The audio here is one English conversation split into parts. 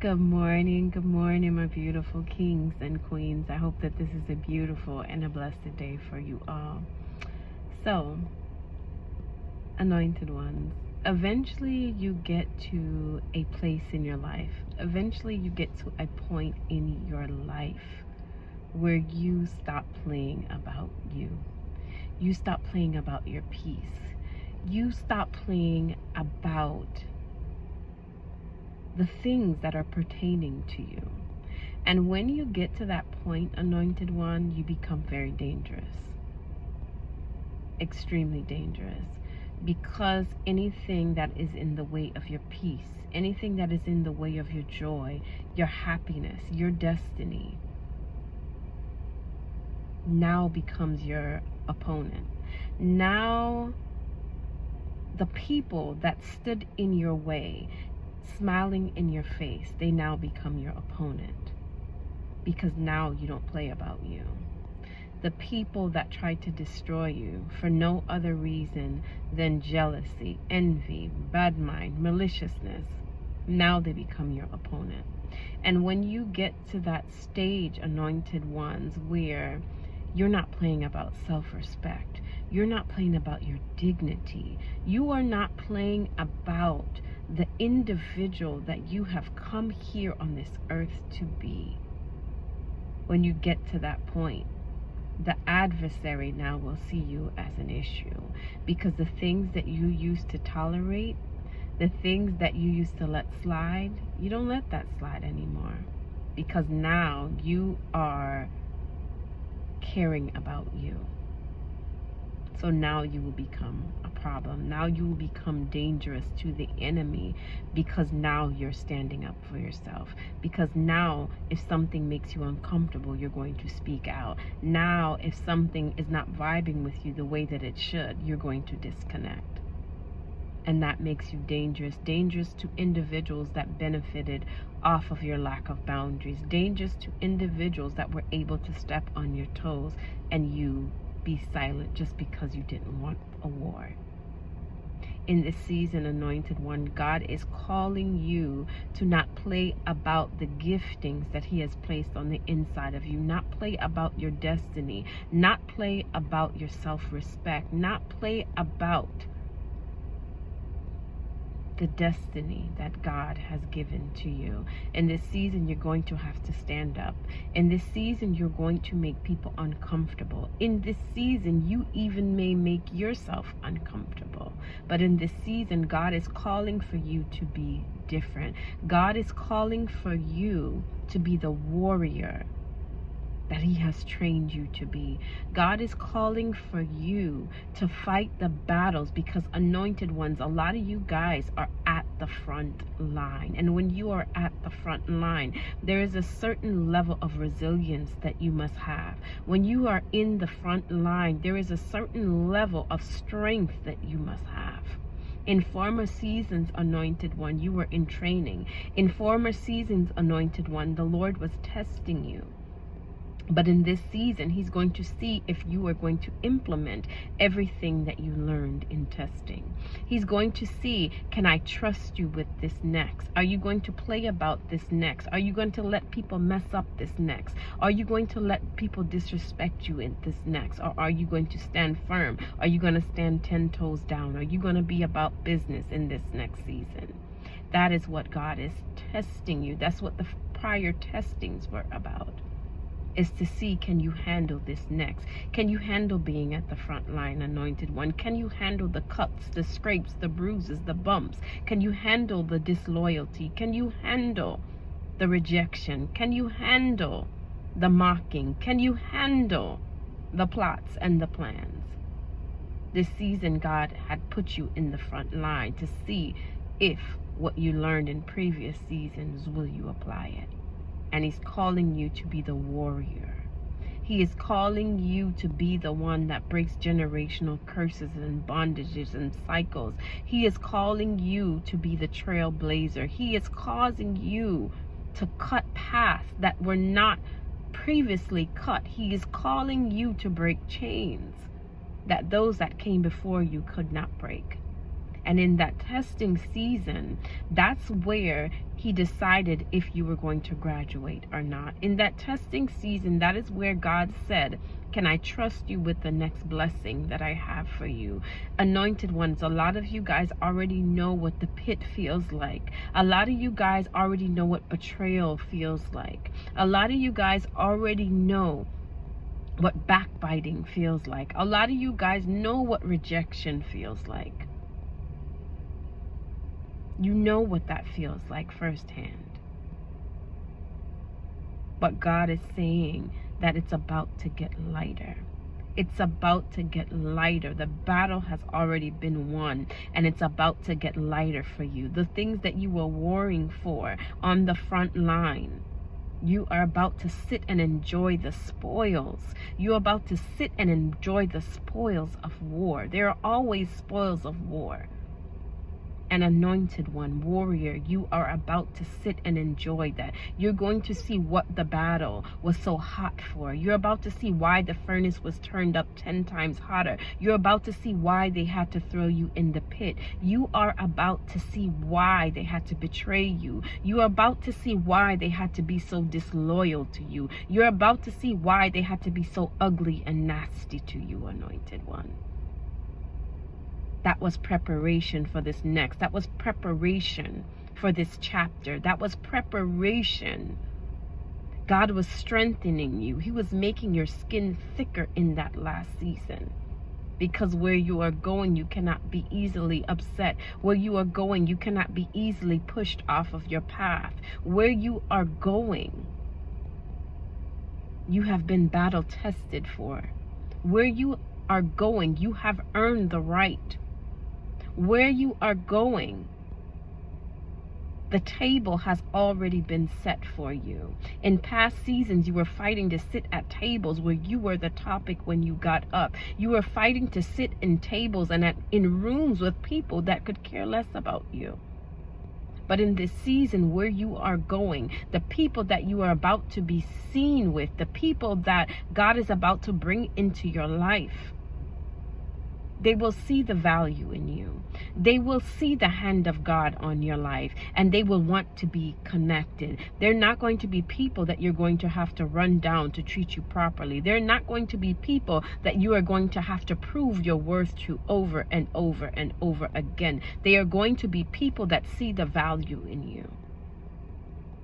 Good morning, my beautiful kings and queens. I hope that this is a beautiful and a blessed day for you all. So, anointed ones, eventually you get to a place in your life. Eventually you get to a point in your life where you stop playing about you. You stop playing about your peace. You stop playing about the things that are pertaining to you. And when you get to that point, anointed one, you become very dangerous. Extremely dangerous. Because anything that is in the way of your peace, anything that is in the way of your joy, your happiness, your destiny, now becomes your opponent. Now, the people that stood in your way, smiling in your face, they now become your opponent, because now you don't play about you. The people that tried to destroy you for no other reason than jealousy, envy, bad mind, maliciousness, now they become your opponent. And when you get to that stage, anointed ones, where you're not playing about self-respect, you're not playing about your dignity, you are not playing about the individual that you have come here on this earth to be. When you get to that point, the adversary now will see you as an issue, because the things that you used to tolerate, the things that you used to let slide, you don't let that slide anymore, because now you are caring about you. So now you will become a problem. Now you will become dangerous to the enemy, because now you're standing up for yourself. Because now if something makes you uncomfortable, you're going to speak out. Now if something is not vibing with you the way that it should, you're going to disconnect. And that makes you dangerous. Dangerous to individuals that benefited off of your lack of boundaries. Dangerous to individuals that were able to step on your toes and you be silent just because you didn't want a war. In this season, anointed one, God is calling you to not play about the giftings that he has placed on the inside of you, not play about your destiny, not play about your self-respect, not play about the destiny that God has given to you. In this season, you're going to have to stand up. In this season, you're going to make people uncomfortable. In this season, you even may make yourself uncomfortable. But in this season, God is calling for you to be different. God is calling for you to be the warrior that he has trained you to be. God is calling for you to fight the battles, because anointed ones, a lot of you guys are at the front line. And when you are at the front line, there is a certain level of resilience that you must have. When you are in the front line, there is a certain level of strength that you must have. In former seasons, anointed one, you were in training. In former seasons, anointed one, the Lord was testing you. But in this season, he's going to see if you are going to implement everything that you learned in testing. He's going to see, can I trust you with this next? Are you going to play about this next? Are you going to let people mess up this next? Are you going to let people disrespect you in this next? Or are you going to stand firm? Are you going to stand 10 toes down? Are you going to be about business in this next season? That is what God is testing you. That's what the prior testings were about. Is to see, can you handle this next? Can you handle being at the front line, anointed one? Can you handle the cuts, the scrapes, the bruises, the bumps? Can you handle the disloyalty? Can you handle the rejection? Can you handle the mocking? Can you handle the plots and the plans? This season, God had put you in the front line to see if what you learned in previous seasons, will you apply it? And he's calling you to be the warrior. He is calling you to be the one that breaks generational curses and bondages and cycles. He is calling you to be the trailblazer. He is causing you to cut paths that were not previously cut. He is calling you to break chains that those that came before you could not break. And in that testing season, that's where he decided if you were going to graduate or not. In that testing season, that is where God said, can I trust you with the next blessing that I have for you? Anointed ones, a lot of you guys already know what the pit feels like. A lot of you guys already know what betrayal feels like. A lot of you guys already know what backbiting feels like. A lot of you guys know what rejection feels like. You know what that feels like firsthand. But God is saying that it's about to get lighter. It's about to get lighter. The battle has already been won, and it's about to get lighter for you. The things that you were warring for on the front line, you are about to sit and enjoy the spoils. You're about to sit and enjoy the spoils of war. There are always spoils of war. An anointed one, warrior, you are about to sit and enjoy that. You're going to see what the battle was so hot for. You're about to see why the furnace was turned up 10 times hotter. You're about to see why they had to throw you in the pit. You are about to see why they had to betray you. You are about to see why they had to be so disloyal to you. You're about to see why they had to be so ugly and nasty to you, anointed one. That was preparation for this next. That was preparation for this chapter. That was preparation. God was strengthening you. He was making your skin thicker in that last season. Because where you are going, you cannot be easily upset. Where you are going, you cannot be easily pushed off of your path. Where you are going, you have been battle tested for. Where you are going, you have earned the right. Where you are going, the table has already been set for you. In past seasons, you were fighting to sit at tables where you were the topic when you got up. You were fighting to sit in tables and in rooms with people that could care less about you. But in this season where you are going, the people that you are about to be seen with, the people that God is about to bring into your life, they will see the value in you. They will see the hand of God on your life, and they will want to be connected. They're not going to be people that you're going to have to run down to treat you properly. They're not going to be people that you are going to have to prove your worth to over and over and over again. They are going to be people that see the value in you.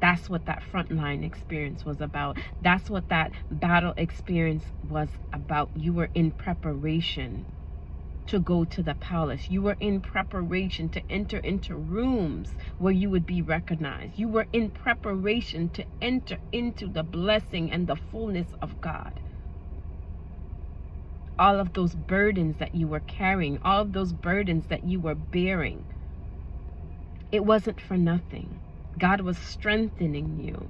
That's what that frontline experience was about. That's what that battle experience was about. You were in preparation to go to the palace. You were in preparation to enter into rooms where you would be recognized. You were in preparation to enter into the blessing and the fullness of God. All of those burdens that you were carrying, all of those burdens that you were bearing, it wasn't for nothing. God was strengthening you.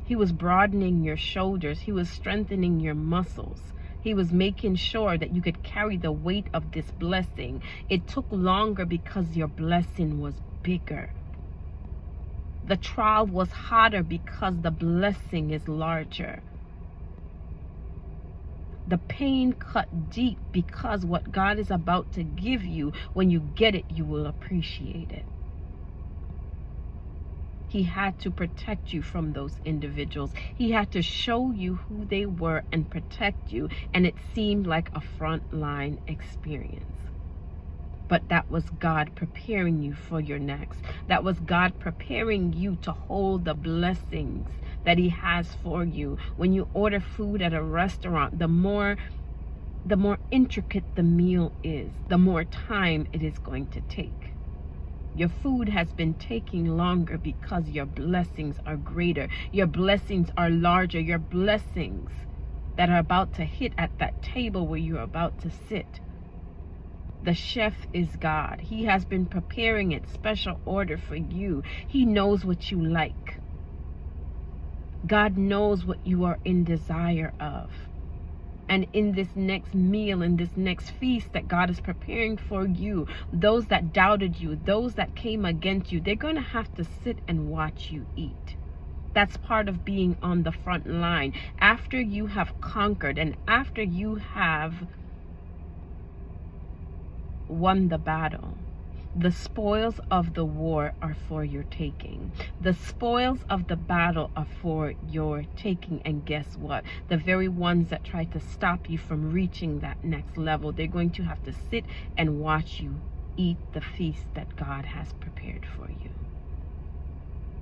He was broadening your shoulders. He was strengthening your muscles. He was making sure that you could carry the weight of this blessing. It took longer because your blessing was bigger. The trial was harder because the blessing is larger. The pain cut deep because what God is about to give you, when you get it, you will appreciate it. He had to protect you from those individuals. He had to show you who they were and protect you. And it seemed like a frontline experience. But that was God preparing you for your next. That was God preparing you to hold the blessings that He has for you. When you order food at a restaurant, the more intricate the meal is, the more time it is going to take. Your food has been taking longer because your blessings are greater. Your blessings are larger. Your blessings that are about to hit at that table where you're about to sit. The chef is God. He has been preparing it special order for you. He knows what you like. God knows what you are in desire of. And in this next meal, in this next feast that God is preparing for you, those that doubted you, those that came against you, they're going to have to sit and watch you eat. That's part of being on the front line. After you have conquered and after you have won the battle, The spoils of the war are for your taking. The spoils of the battle are for your taking. And guess what? The very ones that try to stop you from reaching that next level, they're going to have to sit and watch you eat the feast that God has prepared for you.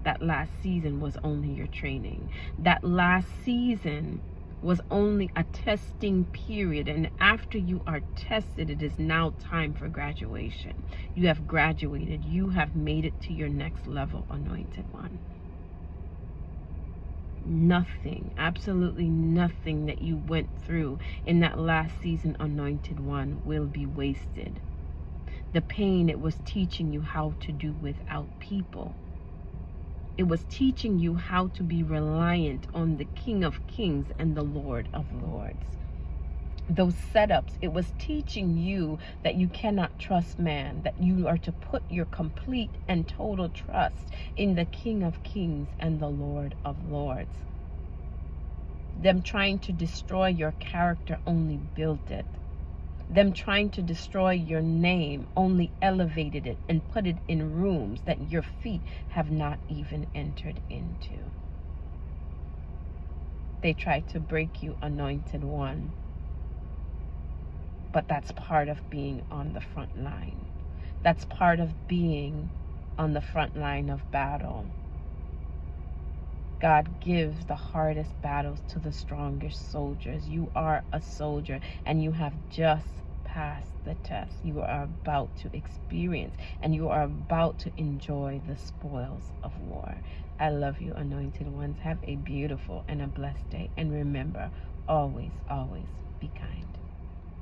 That last season was only your training. That last season was only a testing period, and after you are tested, it is now time for graduation. You have graduated. You have made it to your next level, anointed one. Nothing, absolutely nothing that you went through in that last season, anointed one, will be wasted. The pain, it was teaching you how to do without people. It was teaching you how to be reliant on the King of Kings and the Lord of Lords. Those setups, it was teaching you that you cannot trust man, that you are to put your complete and total trust in the King of Kings and the Lord of Lords. Them trying to destroy your character only built it. Them trying to destroy your name only elevated it and put it in rooms that your feet have not even entered into. They tried to break you, anointed one. But that's part of being on the front line. That's part of being on the front line of battle. God gives the hardest battles to the strongest soldiers. You are a soldier, and you have just passed the test. You are about to experience, and you are about to enjoy the spoils of war. I love you, anointed ones. Have a beautiful and a blessed day. And remember, always, always be kind.